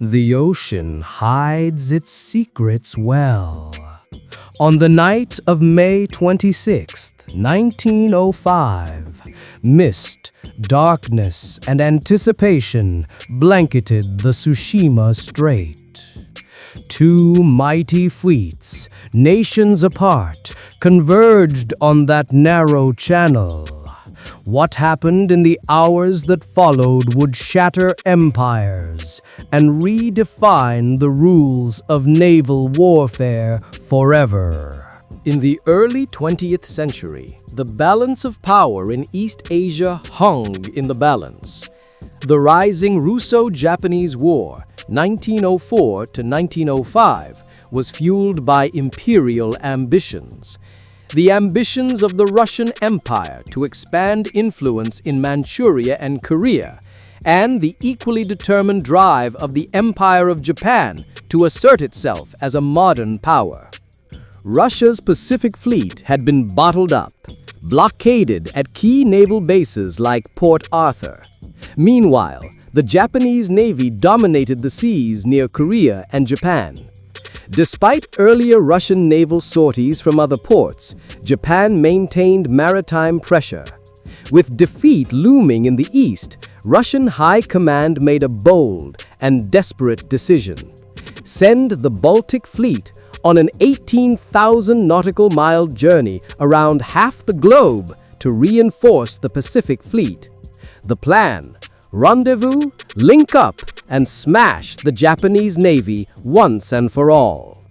The ocean hides its secrets well. On the night of May 26, 1905, mist, darkness, and anticipation blanketed the Tsushima Strait. Two mighty fleets, nations apart, converged on that narrow channel. What happened in the hours that followed would shatter empires and redefine the rules of naval warfare forever. In the early 20th century, the balance of power in East Asia hung in the balance. The rising Russo-Japanese War, 1904 to 1905, was fueled by imperial ambitions. The ambitions of the Russian Empire to expand influence in Manchuria and Korea, and the equally determined drive of the Empire of Japan to assert itself as a modern power. Russia's Pacific Fleet had been bottled up, blockaded at key naval bases like Port Arthur. Meanwhile, the Japanese Navy dominated the seas near Korea and Japan. Despite earlier Russian naval sorties from other ports, Japan maintained maritime pressure. With defeat looming in the east, Russian High Command made a bold and desperate decision: send the Baltic Fleet on an 18,000 nautical mile journey around half the globe to reinforce the Pacific Fleet. The plan: rendezvous, link up, and smash the Japanese Navy once and for all.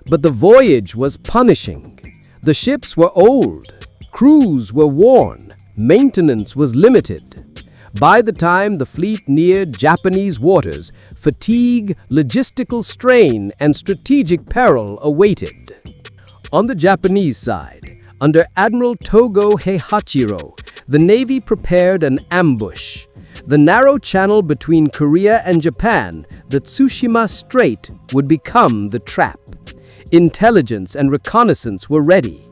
But the voyage was punishing. The ships were old, crews were worn, maintenance was limited. By the time the fleet neared Japanese waters, fatigue, logistical strain, and strategic peril awaited. On the Japanese side, under Admiral Togo Heihachiro, the Navy prepared an ambush. The narrow channel between Korea and Japan, the Tsushima Strait, would become the trap. Intelligence and reconnaissance were ready.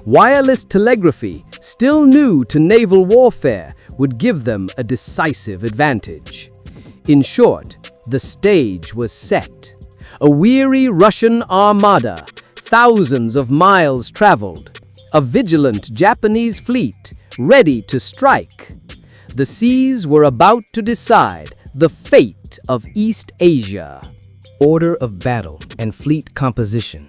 Wireless telegraphy, still new to naval warfare, would give them a decisive advantage. In short, the stage was set. A weary Russian armada, thousands of miles traveled. A vigilant Japanese fleet, ready to strike. The seas were about to decide the fate of East Asia. Order of battle and fleet composition.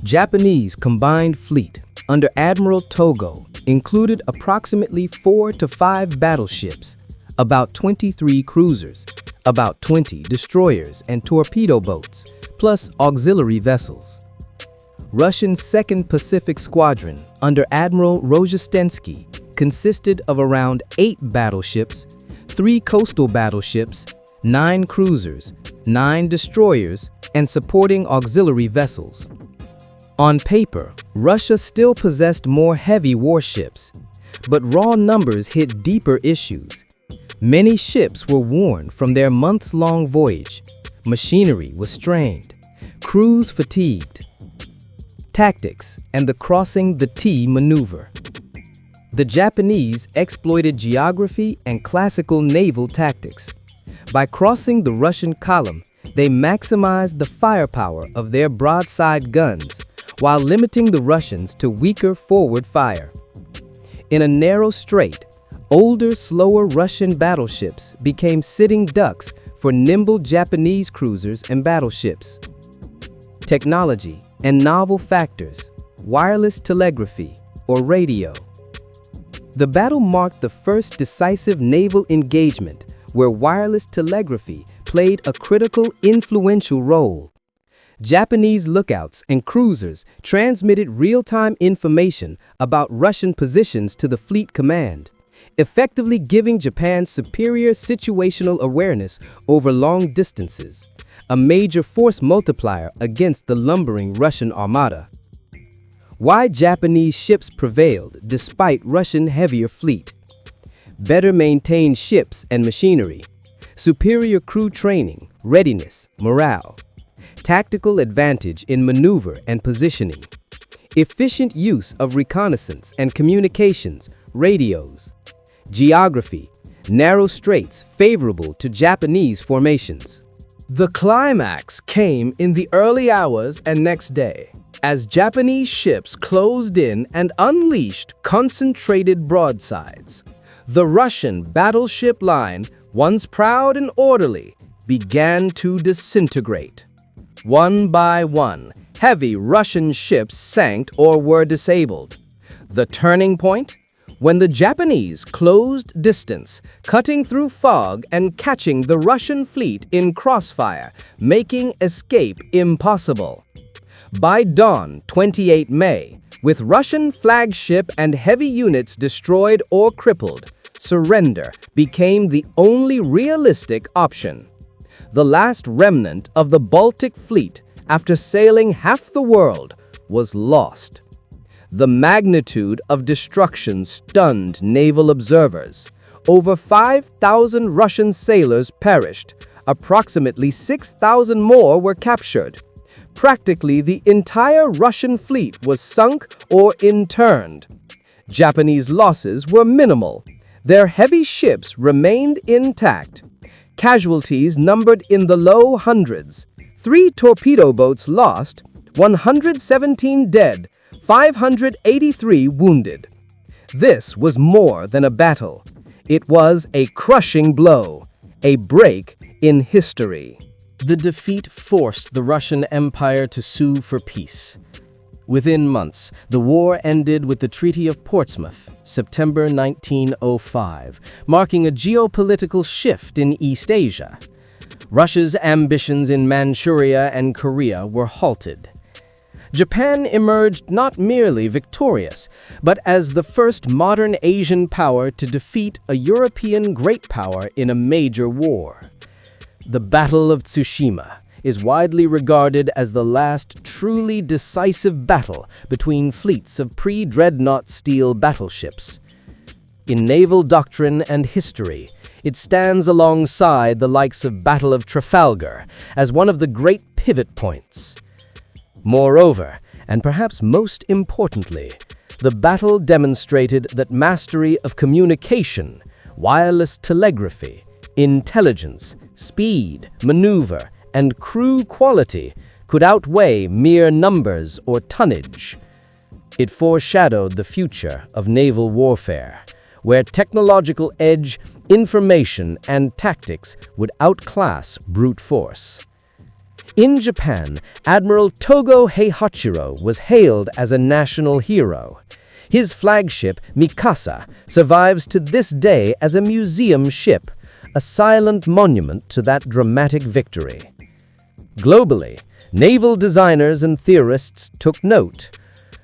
Japanese combined fleet under Admiral Togo included approximately 4 to 5 battleships, about 23 cruisers, about 20 destroyers and torpedo boats, plus auxiliary vessels. Russian 2nd Pacific Squadron under Admiral Rozhestensky consisted of around 8 battleships, 3 coastal battleships, 9 cruisers, 9 destroyers, and supporting auxiliary vessels. On paper, Russia still possessed more heavy warships, but raw numbers hid deeper issues. Many ships were worn from their months-long voyage. Machinery was strained, crews fatigued. Tactics and the crossing the T maneuver. The Japanese exploited geography and classical naval tactics. By crossing the Russian column, they maximized the firepower of their broadside guns while limiting the Russians to weaker forward fire. In a narrow strait, older, slower Russian battleships became sitting ducks for nimble Japanese cruisers and battleships. Technology and novel factors, wireless telegraphy or radio. The battle marked the first decisive naval engagement where wireless telegraphy played a critical, influential role. Japanese lookouts and cruisers transmitted real-time information about Russian positions to the fleet command, effectively giving Japan superior situational awareness over long distances, a major force multiplier against the lumbering Russian armada. Why Japanese ships prevailed despite Russian heavier fleet. Better maintained ships and machinery, superior crew training, readiness, morale, tactical advantage in maneuver and positioning, efficient use of reconnaissance and communications, radios, geography, narrow straits favorable to Japanese formations. The climax came in the early hours and next day, as Japanese ships closed in and unleashed concentrated broadsides. The Russian battleship line, once proud and orderly, began to disintegrate. One by one, heavy Russian ships sank or were disabled. The turning point? When the Japanese closed distance, cutting through fog and catching the Russian fleet in crossfire, making escape impossible. By dawn, 28 May, with Russian flagship and heavy units destroyed or crippled, surrender became the only realistic option. The last remnant of the Baltic fleet, after sailing half the world, was lost. The magnitude of destruction stunned naval observers. Over 5,000 Russian sailors perished. Approximately 6,000 more were captured. Practically the entire Russian fleet was sunk or interned. Japanese losses were minimal. Their heavy ships remained intact. Casualties numbered in the low hundreds. 3 torpedo boats lost, 117 dead, 583 wounded. This was more than a battle. It was a crushing blow, a break in history. The defeat forced the Russian Empire to sue for peace. Within months, the war ended with the Treaty of Portsmouth, September 1905, marking a geopolitical shift in East Asia. Russia's ambitions in Manchuria and Korea were halted. Japan emerged not merely victorious, but as the first modern Asian power to defeat a European great power in a major war. The Battle of Tsushima is widely regarded as the last truly decisive battle between fleets of pre-dreadnought steel battleships. In naval doctrine and history, it stands alongside the likes of Battle of Trafalgar as one of the great pivot points. Moreover, and perhaps most importantly, the battle demonstrated that mastery of communication, wireless telegraphy, intelligence, speed, maneuver, and crew quality could outweigh mere numbers or tonnage. It foreshadowed the future of naval warfare, where technological edge, information, and tactics would outclass brute force. In Japan, Admiral Togo Heihachiro was hailed as a national hero. His flagship, Mikasa, survives to this day as a museum ship, a silent monument to that dramatic victory. Globally, naval designers and theorists took note.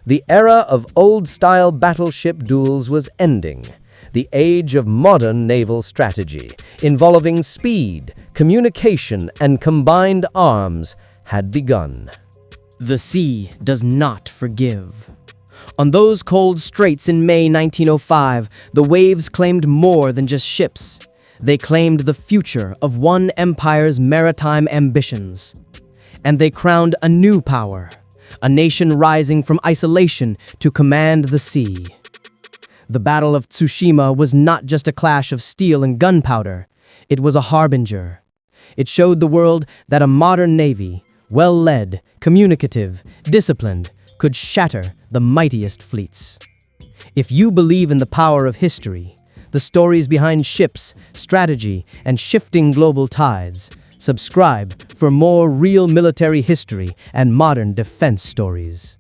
The era of old-style battleship duels was ending. The age of modern naval strategy, involving speed, communication, and combined arms, had begun. The sea does not forgive. On those cold straits in May 1905, the waves claimed more than just ships. They claimed the future of one empire's maritime ambitions. And they crowned a new power, a nation rising from isolation to command the sea. The Battle of Tsushima was not just a clash of steel and gunpowder. It was a harbinger. It showed the world that a modern navy, well-led, communicative, disciplined, could shatter the mightiest fleets. If you believe in the power of history, the stories behind ships, strategy, and shifting global tides, subscribe for more real military history and modern defense stories.